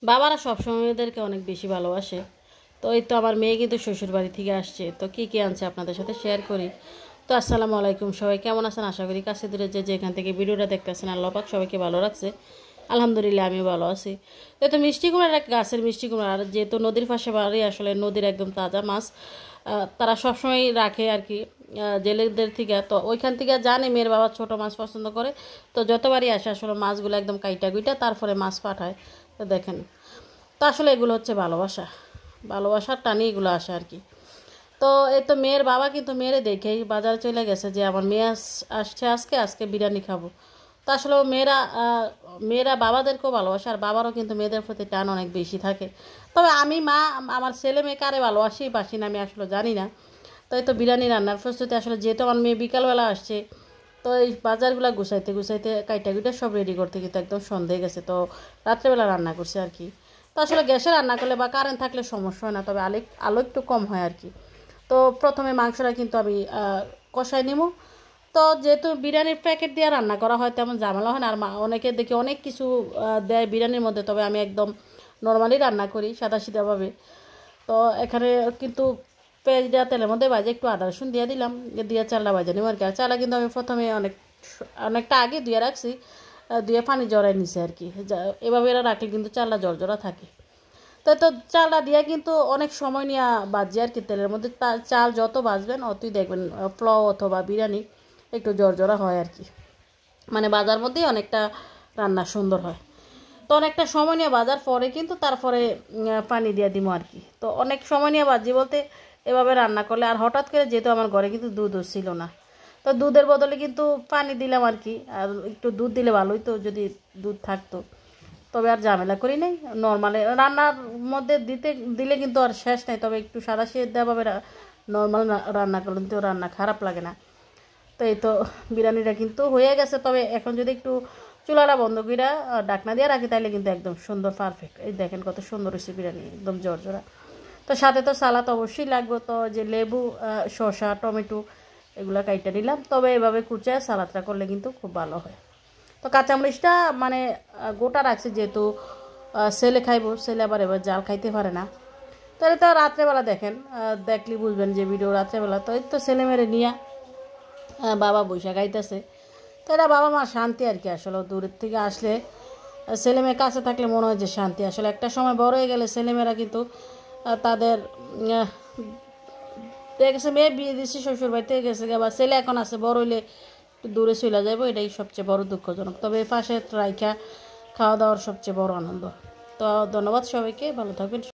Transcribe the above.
বাবারা সবসময় মেয়েদেরকে অনেক বেশি ভালোবাসে। তো এই তো আমার মেয়ে কিন্তু শ্বশুর বাড়ি থেকে আসছে, তো কী কী আনছে আপনাদের সাথে শেয়ার করি। তো আসসালামু আলাইকুম, সবাই কেমন আছেন? আশা করি কাছে দূরে যে এখান থেকে ভিডিওটা দেখতেছেন আল্লাহ পাক সবাইকে ভালো রাখছে। আলহামদুলিল্লাহ আমিও ভালো আছি। তো এই তো মিষ্টি কুমড়ার এক গাছের মিষ্টি কুমড়া, আর যেহেতু নদীর পাশে বাড়ি, আসলে নদীর একদম তাজা মাছ তারা সবসময় রাখে আর কি, জেলেদের থেকে। তো ওইখান থেকে জানে মেয়ের বাবা ছোটো মাছ পছন্দ করে, তো যতবারই আসে আসলে মাছগুলো একদম কাইটা গুইটা তারপরে মাছ পাঠায়। তো দেখেন, তো আসলে এগুলো হচ্ছে ভালোবাসা, ভালোবাসার টানি এগুলো আসে আর কি। তো এই তো মেয়ের বাবা কিন্তু মেয়েরে দেখেই বাজারে চলে গেছে যে আমার মেয়ে আসছে আজকে আজকে বিরিয়ানি খাবো। তো আসলে মেয়েরা বাবাদেরকেও ভালোবাসে, আর বাবারও কিন্তু মেয়েদের প্রতি টান অনেক বেশি থাকে। তবে আমি মা আমার ছেলে মেয়ে কারে ভালোবাসি বাসি না আমি আসলে জানি না। তো এই তো বিরিয়ানি রান্নার প্রস্তুতি, আসলে যেহেতু আমার মেয়ে বিকালবেলা আসছে, তো এই বাজারগুলো গুছাইতে গুছাইতে কাইটা কুইটা সব রেডি করতে কিন্তু একদম সন্ধ্যে গেছে। তো রাত্রেবেলা রান্না করছে আর কি। তো আসলে গ্যাসে রান্না করলে বা কারেন্ট থাকলে সমস্যা হয় না, তবে আলো একটু কম হয় আর কি। তো প্রথমে মাংসটা কিন্তু আমি কষাই নিব। তো যেহেতু বিরিয়ানির প্যাকেট দিয়ে রান্না করা হয় তেমন ঝামেলা হয় না, আর অনেকে দেখি অনেক কিছু দেয় বিরিয়ানির মধ্যে, তবে আমি একদম নর্মালি রান্না করি সাদাসিধাভাবে। তো এখানে কিন্তু পেঁয়াজ দেওয়া তেলের মধ্যে ভাজে একটু আদা রসুন দিয়ে দিলাম, দিয়ে চালটা ভাজা নিব আর কি। আর চালটা কিন্তু আমি প্রথমে অনেকটা আগে ধুয়ে রাখছি, ধুয়ে পানি জড়াই নিছি আর কি। এভাবে এরা রাখলে কিন্তু চালটা জড়জড়া থাকে। তো চালটা দিয়ে কিন্তু অনেক সময় নিয়ে ভাজি আর কি তেলের মধ্যে। চাল যত ভাজবেন অতই দেখবেন পোলাও অথবা বিরিয়ানি একটু জড়জড়া হয় আর কি, মানে বাজার মধ্যেই অনেকটা রান্না সুন্দর হয়। তো অনেকটা সময় নিয়ে বাজার পরে কিন্তু তারপরে পানি দিয়ে দিব আর কি। তো অনেক সময় নিয়ে ভাজি বলতে এভাবে রান্না করলে, আর হঠাৎ করে যেহেতু আমার ঘরে কিন্তু দুধও ছিল না, তো দুধের বদলে কিন্তু পানি দিলাম আর কি। আর একটু দুধ দিলে ভালোই, তো যদি দুধ থাকতো, তবে আর ঝামেলা করি নাই। নর্মালে রান্নার মধ্যে দিলে কিন্তু আর শেষ নাই, তবে একটু সাদা দেওয়াভাবে নর্মাল রান্না করলে কিন্তু রান্না খারাপ লাগে না। তো এই তো বিরিয়ানিটা কিন্তু হয়ে গেছে, তবে এখন যদি একটু চুলাটা বন্ধ করে ডাকনা দিয়ে রাখি তাহলে কিন্তু একদম সুন্দর পারফেক্ট। এই দেখেন কত সুন্দর হয়েছে বিরিয়ানি, একদম জর্জরা। তো সাথে তো সালাদ অবশ্যই লাগবে, তো যে লেবু শসা টমেটো এগুলো কাইটা নিলাম, তবে এভাবে কুচায় সালাদটা করলে কিন্তু খুব ভালো হয়। তো কাঁচামরিচটা মানে গোটা রাখছি, যেহেতু ছেলে খাইব, ছেলে আবার এবার জাল খাইতে পারে না। তাহলে তো রাত্রেবেলা দেখেন, দেখলে বুঝবেন যে ভিডিও রাত্রেবেলা। তো এই তো ছেলে মেরে নিয়ে বাবা বৈশাখ গাইতেছে। তো এটা বাবা মা শান্তি আর কি। আসলে দূরের থেকে আসলে ছেলে মেয়ে কাছে থাকলে মনে হয় যে শান্তি। আসলে একটা সময় বড় হয়ে গেলে ছেলেমেয়েরা কিন্তু তাদের গেছে মেয়ে বিয়ে দিচ্ছি শ্বশুর বাড়িতে গেছে, বা ছেলে এখন আছে, বড় হইলে একটু দূরে চলে যাবো, এটাই সবচেয়ে বড় দুঃখজনক। তবে পাশে রাইখা খাওয়া দাওয়ার সবচেয়ে বড় আনন্দ। তো ধন্যবাদ সবাইকে, ভালো থাকবেন।